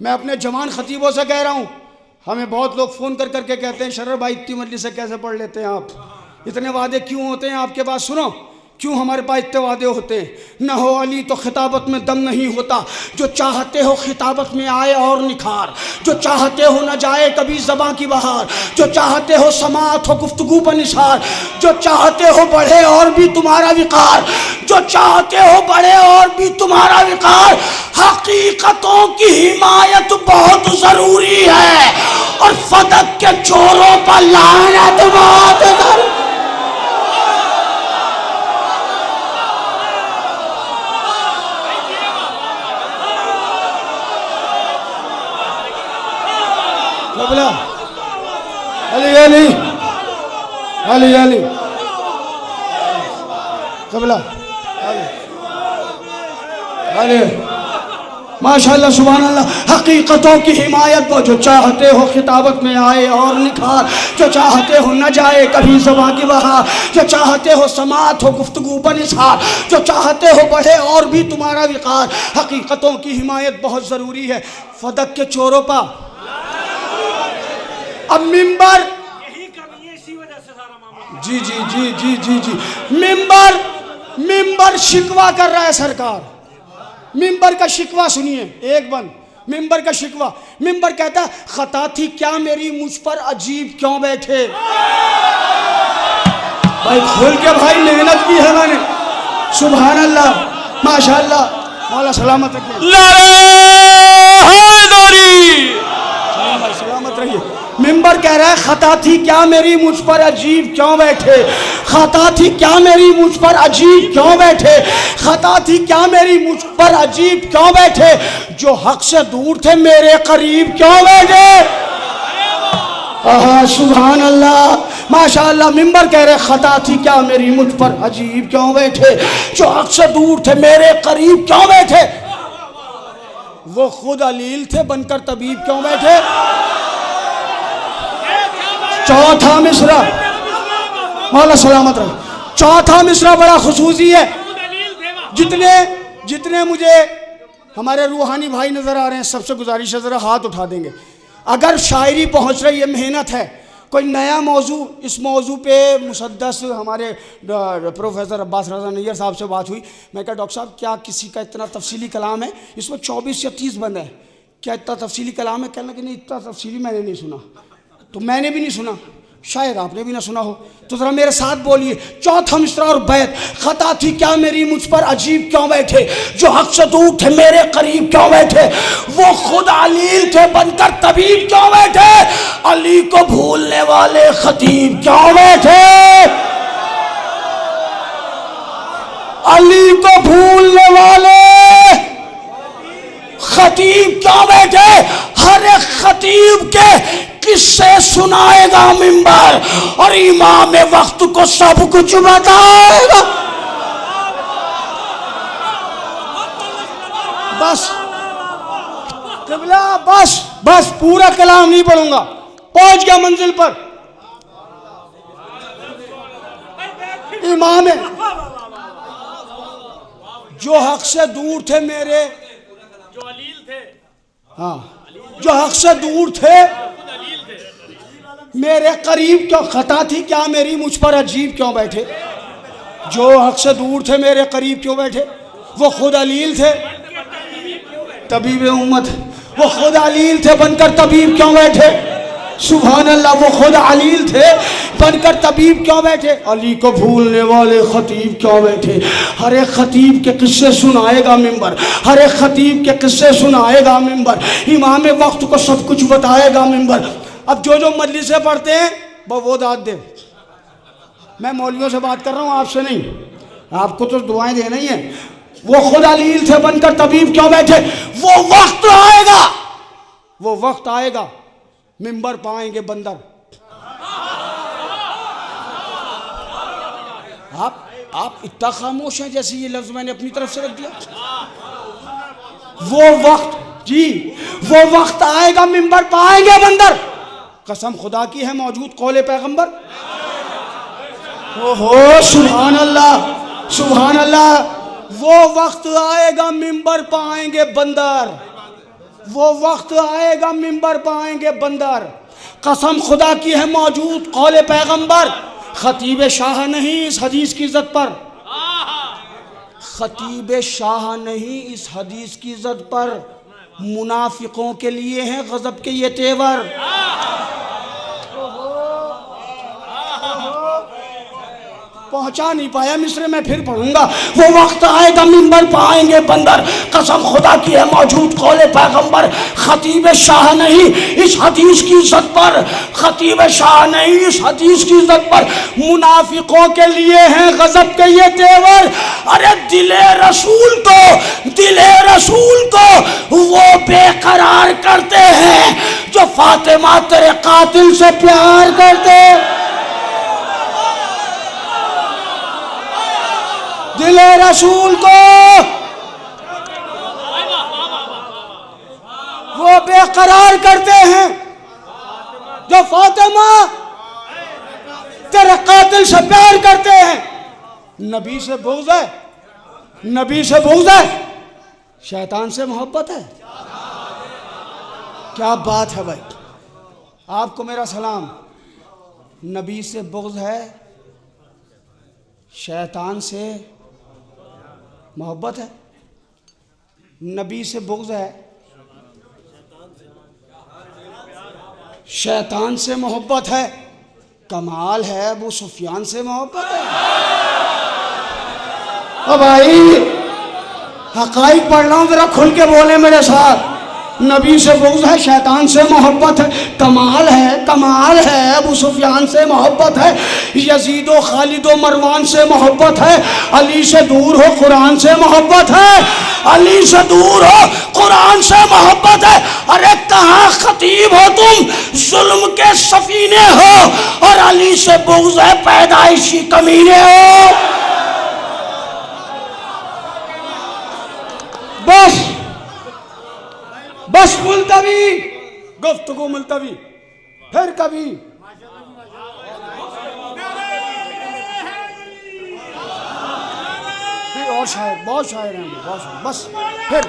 मैं अपने जवान खतीबों से कह रहा हूँ, हमें बहुत लोग फ़ोन कर करके कहते हैं शर्र भाई इतनी मजलिस से कैसे पढ़ लेते हैं आप, इतने वादे क्यों होते हैं आपके पास, सुनो क्यों हमारे पास इतने वादे होते हैं। न हो अली तो खिताबत में दम नहीं होता। जो चाहते हो खिताबत में आए और निखार, जो चाहते हो न जाए कभी ज़बां की बहार, जो चाहते हो समात हो गुफ्तगू पर निसार, जो चाहते हो बढ़े और भी तुम्हारा विकार, जो चाहते हो बढ़े और भी तुम्हारा विकार। हकीकतों की हिमायत बहुत ज़रूरी है और फदक के चोरों पर लानत बहुत ज़रूरी। कबला अली अली अली अली कबला अली अली माशाअल्लाह सुभान अल्लाह। हकीकतों की हिमायत वो जो चाहते हो खिताबत में आए और निखार, जो चाहते हो न जाए कभी ज़बां की बहार, जो चाहते हो समात हो गुफ्तगू पर निसार, जो चाहते हो बढ़े और भी तुम्हारा विकार। हकीकतों की हिमायत बहुत ज़रूरी है फदक के चोरों पर। अब मिंबर यही कमी है, इसी वजह से सारा मामला। जी जी जी जी जी जी मिंबर शिकवा कर रहा है सरकार। मिंबर का शिकवा सुनिए, एक बंद मिंबर का शिकवा। मिंबर कहता है खता थी क्या मेरी मुझ पर अजीब क्यों बैठे। भाई खोल के भाई मेहनत की है मैंने, सुभान अल्लाह माशाअल्लाह। मौला सलामत रखिए, सलामत रहिए। मिंबर कह रहा है खता थी क्या मेरी मुझ पर अजीब क्यों बैठे, खता थी क्या मेरी मुझ पर अजीब क्यों बैठे, खता थी क्या मेरी मुझ पर अजीब क्यों बैठे। जो हक से दूर थे मेरे करीब क्यों बैठे। सुभान अल्लाह माशाअल्लाह। मिंबर कह रहे खता थी क्या मेरी मुझ पर अजीब क्यों बैठे, जो हक से दूर थे मेरे करीब क्यों बैठे। वो खुद अलील थे बनकर तबीब क्यों बैठे। चौथा मिसरा मौला सलामत रहे। चौथा मिसरा बड़ा खुसूसी है। जितने मुझे हमारे रूहानी भाई नजर आ रहे हैं सबसे गुजारिश है जरा हाथ उठा देंगे। अगर शायरी पहुंच रही है, मेहनत है, कोई नया मौजू, इस मौजू पे मुसद्दस हमारे प्रोफेसर अब्बास रज़ा नैयर साहब से बात हुई। मैं कहा डॉक्टर साहब क्या किसी का इतना तफसीली कलाम है, इसमें 24 या 30 बंद है, क्या इतना तफसीली कलाम है। कहने लगे नहीं इतना तफसीली मैंने नहीं सुना। तो मैंने भी नहीं सुना, शायद आपने भी ना सुना हो, तो जरा मेरे साथ बोलिए। चौथा मिसरा और बैत। खता थी क्या मेरी मुझ पर अजीब क्यों बैठे, जो हक से दूर थे मेरे करीब क्यों बैठे, वो खुद अलील थे बनकर तबीब क्यों बैठे, अली को भूलने वाले खतीब क्यों बैठे, अली को भूलने वाले खतीब क्यों बैठे। हर एक खतीब के किस्से सुनाएगा मिंबर और इमाम वक्त को सब कुछ बताएगा। बस क़िबला, बस बस पूरा कलाम नहीं पढ़ूंगा, पहुंच गया मंजिल पर। इमाम जो हक से दूर थे मेरे, जो अलील थे, हाँ जो हक से दूर थे मेरे करीब क्यों, खता थी क्या मेरी मुझ पर अजीब क्यों बैठे, जो हक से दूर थे मेरे करीब क्यों बैठे, वो खुद अलील थे तबीब उम्मत, वो खुद अलील थे बनकर तबीब क्यों बैठे। सुभान अल्लाह, वो खुद अलील थे बनकर तबीब क्यों बैठे, अली को भूलने वाले खतीब क्यों बैठे। हर एक खतीब के किस्से सुनाएगा मिंबर, हर एक खतीब के किस्से सुनाएगा मिंबर, इमाम वक्त को सब कुछ बताएगा मिंबर। अब जो मजलिसें पढ़ते हैं वो दाद दे, मैं मौलवियों से बात कर रहा हूँ, आपसे नहीं, आपको तो दुआएं देना ही है। वो खुद अलील थे बनकर तबीब क्यों बैठे, वो वक्त आएगा, वो वक्त आएगा मिंबर पाएंगे बंदर। आप इतना खामोश हैं जैसे ये लफ्ज मैंने अपनी तरफ से रख दिया। वो वक्त जी, वो वक्त आएगा मिंबर पाएंगे बंदर, कसम खुदा की है मौजूद कौले पैगंबर। ओहो सुभान अल्लाह, सुभान अल्लाह, वो वक्त आएगा मिंबर पाएंगे बंदर, वो वक्त आएगा मिंबर पाएंगे बंदर, कसम खुदा की है मौजूद कौले पैगंबर। खतीब शाह नहीं इस हदीस की इज्जत पर, खतीब शाह नहीं इस हदीस की इज्जत पर, मुनाफिकों के लिए हैं गजब के ये तेवर। पहुंचा नहीं पाया मिस्र में, फिर पढ़ूंगा। वो वक्त आएगा मिंबर पाएंगे बंदर, कसम खुदा की है मौजूद कौले पैगंबर। खतीब शाह नहीं इस हदीस की इज्जत पर, खतीब शाह नहीं इस हदीस की इज्जत पर, मुनाफिकों के लिए हैं गजब के ये तेवर। अरे दिले रसूल को वो बेकरार करते हैं जो फातिमा तेरे कातिल से प्यार करते। दिले रसूल को वो बेकरार करते हैं जो फातिमा तेरे कातिल से प्यार करते हैं। नबी से बुग़्ज़ है, नबी से बुग़्ज़ है, शैतान से मोहब्बत है। क्या बात है भाई, आपको मेरा सलाम। नबी से बुग़्ज़ है, शैतान से मोहब्बत है। नबी से बुग़्ज़ है, शैतान से मोहब्बत है, कमाल है अबू सुफियान से मोहब्बत है। ओ भाई हक़ाइक़ पढ़ रहा हूँ, ज़रा खुल के बोले मेरे साथ। नबी से बुग़्ज़ है, शैतान से मोहब्बत है, कमाल है अबू सुफियान से मोहब्बत है, यजीद व खालिद व मरवान से मोहब्बत है, अली से दूर हो कुरान से मोहब्बत है, अली से दूर हो कुरान से मोहब्बत है। अरे कहाँ खतीब हो तुम, जुल्म के सफीने हो, और अली से बुग़्ज़ है पैदाइशी कमीने हो। बस मुल्तवी, गुफ्तगू मुल्तवी, फिर कभी और शायर, बहुत शायर हैं, बहुत शायर। बस फिर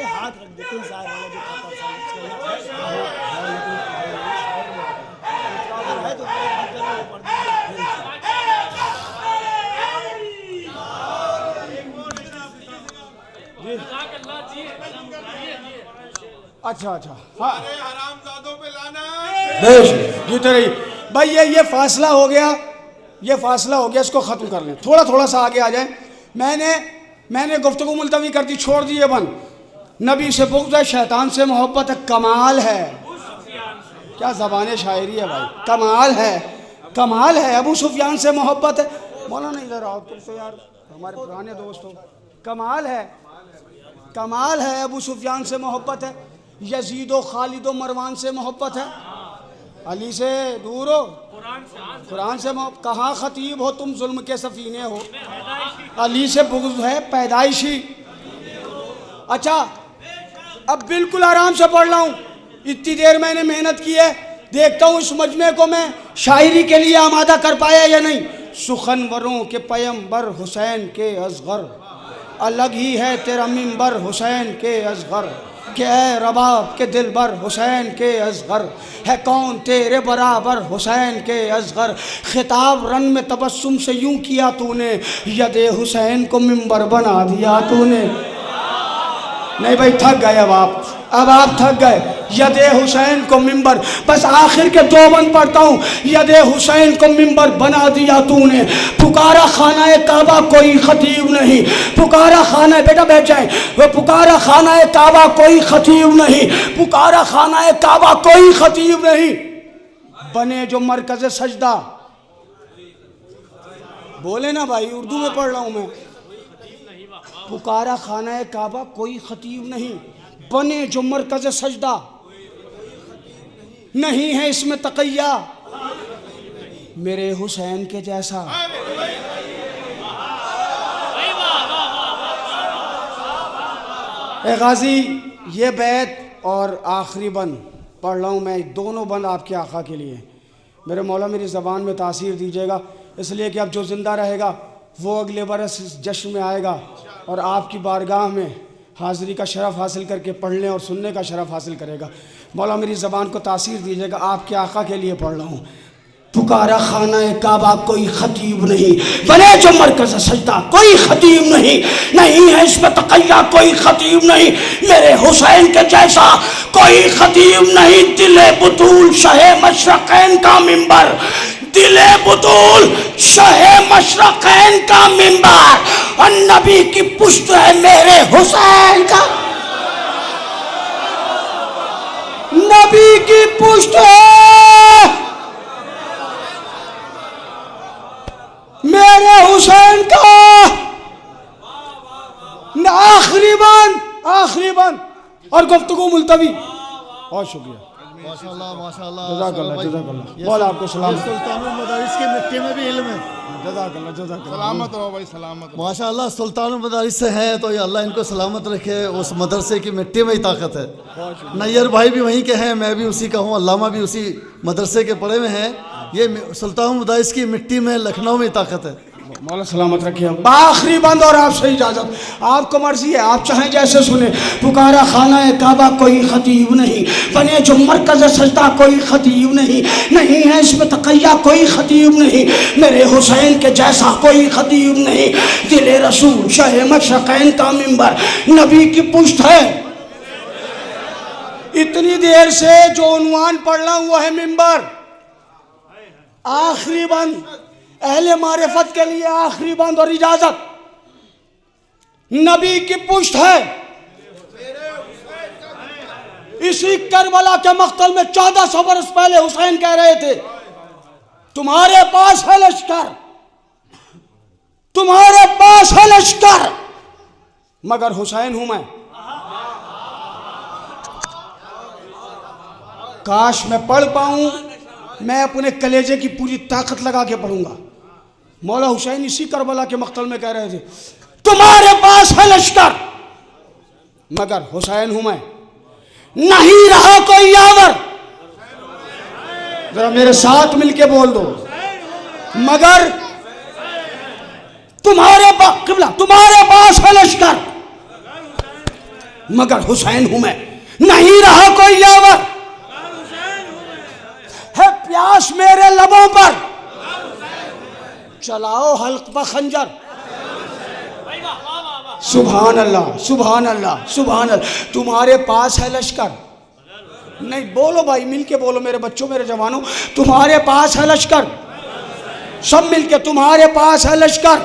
हाथ रख देते हैं अच्छा अच्छा हाँ हरामजादों पे लाना। बेश जीते रही भाई। ये फासला हो गया, ये फासला हो गया, इसको ख़त्म कर लें। थोड़ा थोड़ा सा आगे आ जाए। मैंने गुफ्तगू मुलतवी कर दी, छोड़ दी ये बंद। नबी से बुग़्ज़ है, शैतान से मोहब्बत है, कमाल है। क्या ज़बान शायरी है भाई, कमाल है, कमाल है। अबू सुफियान से मोहब्बत है, मौलाना इधर आओ, तुम तो यार हमारे पुराने दोस्त हो। कमाल है, कमाल है। अबू सुफियान से मोहब्बत है, यजीद व खालिद व मरवान से मोहब्बत है, अली से दूर हो, कुरान से मोहब्बत। कहाँ खतीब हो तुम, जुल्म के सफीने हो। अली से बुग़्ज़ है पैदाइशी। अच्छा अब बिल्कुल आराम से पढ़ रहा हूँ, इतनी देर मैंने मेहनत की है, देखता हूँ इस मजमे को मैं शायरी के लिए आमादा कर पाया या नहीं। सुखनवरों के पैगंबर हुसैन के असगर, अलग ही है तेरा मिंबर हुसैन के असगर, के ए रबाब के दिलबर हुसैन के असगर, है कौन तेरे बराबर हुसैन के असगर। खिताब रन में तबस्सुम से यूं किया तूने, यदे हुसैन को मिंबर बना दिया तूने। नहीं भाई थक गए अब आप थक गए। यदे हुसैन को मिंबर, बस आखिर के दो बंद पढ़ता हूँ। यदे हुसैन को मिंबर बना दिया तूने, पुकारा खाना काबा कोई खतीब नहीं, पुकारा खाना, बेटा बैठ जाए, वो पुकारा खाना काबा कोई खतीब नहीं, पुकारा खाना काबा कोई खतीब नहीं। बने जो मरकज़ सजदा, बोले ना भाई, उर्दू में पढ़ रहा हूँ मैं। पुकारा खाना काबा कोई खतीब नहीं, बने जो मरकज़ सजदा, नहीं है इसमें तक़ैया मेरे हुसैन के जैसा। ए गाजी, ये बैत और आखिरी बंद पढ़ रहा हूँ मैं, दोनों बंद आपके आका के लिए। मेरे मौला मेरी ज़बान में तासीर दीजिएगा, इसलिए कि अब जो ज़िंदा रहेगा वो अगले बरस इस जश्न में आएगा और आपकी बारगाह में हाज़िरी का शरफ़ हासिल करके पढ़ने और सुनने का शरफ़ हासिल करेगा। मौला मेरी ज़बान को तासीर दीजिएगा, आपके आका के लिए पढ़ रहा हूँ। पुकारा खाना काबा कोई खतीब नहीं, बने जो मरकज़ सजदा कोई खतीब नहीं, नहीं है इसमें तक़ैया कोई खतीब नहीं, मेरे हुसैन के जैसा कोई खतीब नहीं। दिले बुतूल शहे मशरक़ैन का मिंबर, दिले बुतूल शहे मशरक़ैन का मिंबर, और नबी की पुश्त है मेरे हुसैन का, नबी की पुश्त है मेरे हुसैन का। आखिरी बंद और गुफ्तगू मुलतवी। बहुत शुक्रिया, माशाल्लाह माशाल्लाह। जज़ाकल्लाह। बोल आपको सलाम। सुल्तानुल मदारिस की मिट्टी में भी इल्म है। जज़ाकल्लाह। सलामत रहो भाई, सलामत रहो। माशाल्लाह सुल्तानुल मदारिस से हैं तो ये अल्लाह इनको सलामत रखे। उस मदरसे की मिट्टी में ही ताकत है। नैयर भाई भी वहीं के हैं, मैं भी उसी का हूँ, अल्लामा भी उसी मदरसे के पढ़े हुए हैं। ये सुल्तानुल मदारिस की मिट्टी में लखनऊ में ताकत है। मौला सलामत रखिए। आखिरी बंद और आपसे इजाज़त, आपको मर्जी है, आप चाहें जैसे सुने। पुकारा खाना काबा कोई खतीब नहीं, बने जो मरकज़ सजदा कोई खतीब नहीं, नहीं है इसमें तक़ैया कोई खतीब नहीं, मेरे हुसैन के जैसा कोई खतीब नहीं। दिले रसूल शहे मशरक़ैन का मिंबर, नबी की पुश्त है। इतनी देर से जो उन्वान पढ़ रहा हुआ है मिंबर। आखिरी बंद अहले मारिफत के लिए, आखिरी बंद और इजाजत। नबी की पुश्त है। इसी करबला के मक्तल में 1400 बरस पहले हुसैन कह रहे थे, तुम्हारे पास है लश्कर, तुम्हारे पास है लश्कर, मगर हुसैन हूं मैं। काश मैं पढ़ पाऊं, मैं अपने कलेजे की पूरी ताकत लगा के पढ़ूंगा। मौला हुसैन इसी करबला के मक्तल में कह रहे थे, तुम्हारे पास है लश्कर, मगर हुसैन हूं मैं। नहीं रहा कोई यावर, जरा मेरे साथ मिलके बोल दो, मगर तुम्हारे पास है लश्कर, मगर हुसैन हूं मैं। नहीं रहा कोई यावर, है प्यास मेरे लबों पर, चलाओ हल्क पर खंजर। सुभान अल्लाह, सुभान अल्लाह, सुभान अल्लाह। तुम्हारे पास है लश्कर, नहीं बोलो भाई, मिल के बोलो मेरे बच्चों, मेरे जवानों, तुम्हारे पास है लश्कर, सब मिल के, तुम्हारे पास है लश्कर,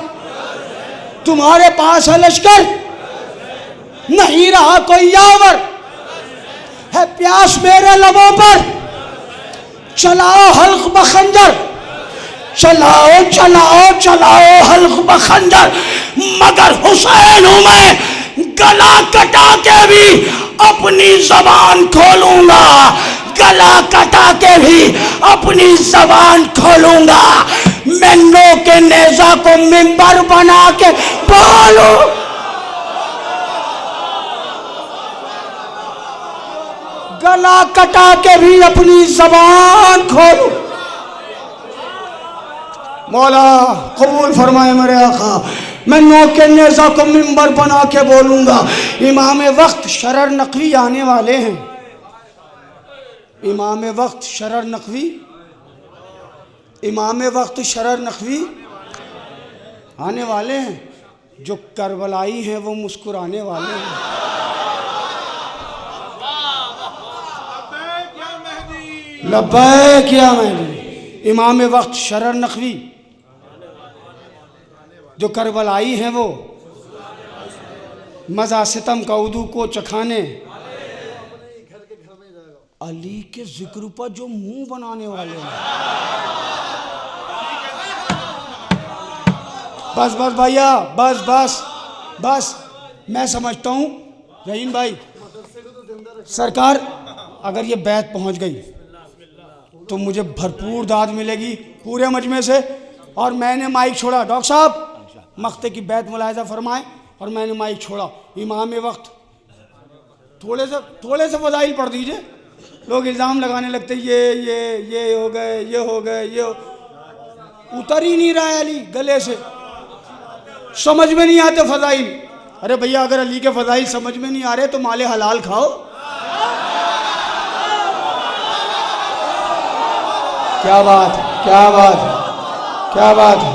तुम्हारे पास है लश्कर, नहीं रहा कोई यावर, है प्यास मेरे लबों पर, चलाओ हल्क बखंजर, चलाओ चलाओ चलाओ हल्क बखंजर, मगर हुसैन हूं मैं, गला कटा के भी अपनी जबान खोलूंगा, गला कटा के भी अपनी जबान खोलूंगा, मैं नो के नेजा को मिंबर बना के बोलूं, गला कटा के भी अपनी जबान खोलूं। मौला कबूल फरमाए मेरे आका, मैं नो के नेजा को मिंबर बना के बोलूंगा। इमाम वक्त शरर नकवी आने वाले हैं, इमाम वक्त शरर नकवी, इमाम वक्त शरर नकवी आने वाले हैं, जो करबलाई हैं वो मुस्कुराने वाले हैं। लब्बैक या महदी, इमाम वक्त शरर नकवी जो करबलाई हैं वो मज़ा सितम का उदू को चखाने, अली के जिक्र पर जो मुंह बनाने वाले हैं। बस बस भैया, बस बस बस, मैं समझता हूँ रहीन भाई, सरकार अगर ये बैत पहुँच गई तो मुझे भरपूर दाद मिलेगी पूरे मजमे से। और मैंने माइक छोड़ा, डॉक्टर साहब मख्ते की बैत मुलाहिजा फरमाएं, और मैंने माइक छोड़ा। इमाम वक्त थोड़े से फजाइल पढ़ दीजिए, लोग इल्ज़ाम लगाने लगते ये हो गए, ये हो गए, ये उतर ही नहीं रहा है अली गले से, समझ में नहीं आते फजाइल। अरे भैया अगर अली के फजाइल समझ में नहीं आ रहे तो माले हलाल खाओ। क्या बात, क्या बात, क्या बात है।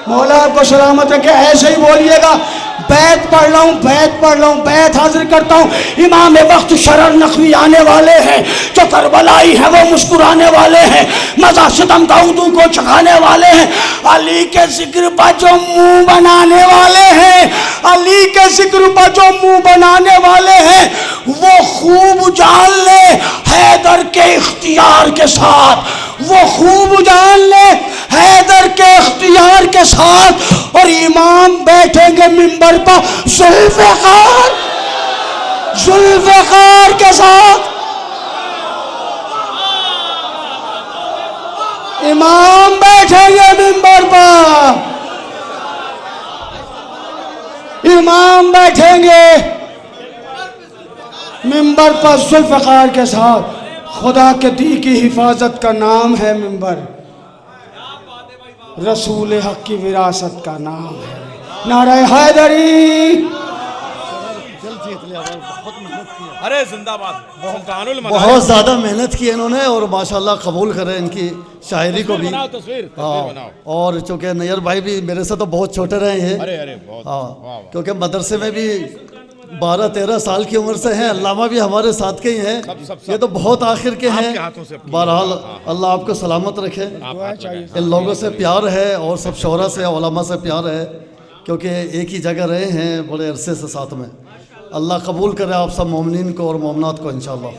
मौला आपको सलामत रखे, ऐसे ही बोलिएगा। बैत पढ़ रहा हूँ, बैत पढ़ रहा हूँ, बैत हाजिर करता हूँ। इमाम वक्त शरर नकवी आने वाले हैं, जो करबलाई है वो मुस्कुराने वाले हैं, मज़ा सितम का उदू को चखाने वाले हैं, अली के जिक्र पर जो मुंह बनाने वाले हैं, अली के जिक्र पर जो मुंह बनाने वाले हैं, वो खूब जान ले हैदर के इख्तियार के साथ, वो खूब जान ले हैदर के इख्तियार के साथ। और इमाम बैठेंगे मिंबर पर जुल्फ़िकार, जुल्फ़िकार के साथ। इमाम बैठेंगे मिंबर पर, इमाम बैठेंगे मिंबर पर जुल्फ़िकार के साथ। खुदा के दी की हिफाजत का नाम है मिंबर, रसूल हक की विरासत का नाम है नारे हैदरी। अरे जिंदाबाद, सुल्तानुल मदारिस। बहुत ज़्यादा मेहनत की इन्होंने, और माशाल्लाह कबूल करें इनकी शायरी को भी। तस्वीर हाँ, और चूँकि नैयर भाई भी मेरे से तो बहुत छोटे रहे हैं। अरे बहुत, हाँ, क्योंकि मदरसे में भी 12-13 साल की उम्र से हैं, अल्लामा भी हमारे साथ के ही हैं। सब। ये तो बहुत आखिर के हैं। हाथों से बहरहाल अल्लाह आपको सलामत रखे। इन लोगों से प्यार है और सब शोरा से, उलमा से प्यार है, क्योंकि एक ही जगह रहे हैं बड़े अरसे से साथ में। अल्लाह कबूल करे आप सब मोमिनीन को और मोमनात को इंशाअल्लाह।